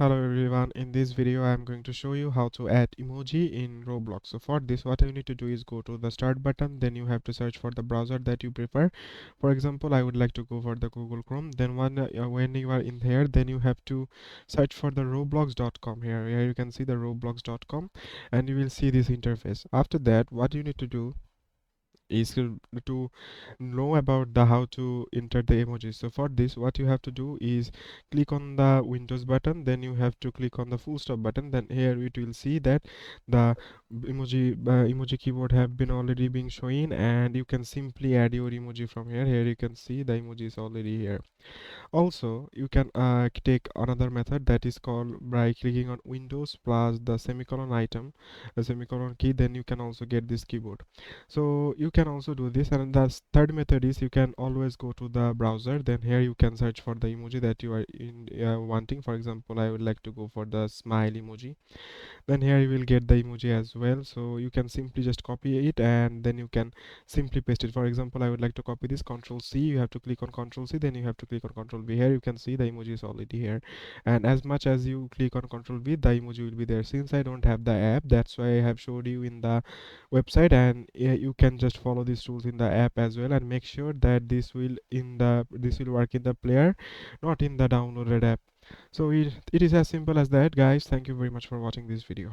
Hello everyone, in this video I am going to show you how to add emoji in Roblox. So for this what you need to do is go to the start button, then you have to search for the browser that you prefer. For example, I would like to go for the Google Chrome. Then when you are in here, then you have to search for the roblox.com. Here you can see the roblox.com and you will see this interface. After that what you need to do is to know about the how to enter the emojis. So for this what you have to do is click on the Windows button, then you have to click on the full stop button. Then here it will see that the emoji keyboard have been already being shown, and you can simply add your emoji from here. Here you can see the emoji is already here. Also, you can take another method that is called by clicking on Windows plus the semicolon item, the semicolon key, then you can also get this keyboard. So you can also do this. And the third method is you can always go to the browser, then here you can search for the emoji that you are wanting. For example, I would like to go for the smile emoji. Then here you will get the emoji as well, so you can simply just copy it and then you can simply paste it. For example, I would like to copy this, Control C, you have to click on Control C, then you have to click on Control V. Here you can see the emoji is already here, and as much as you click on Control V, the emoji will be there. Since I don't have the app, that's why I have showed you in the website, and you can just follow these rules in the app as well, and make sure that this will work in the player, not in the downloaded app. So it is as simple as that, guys. Thank you very much for watching this video.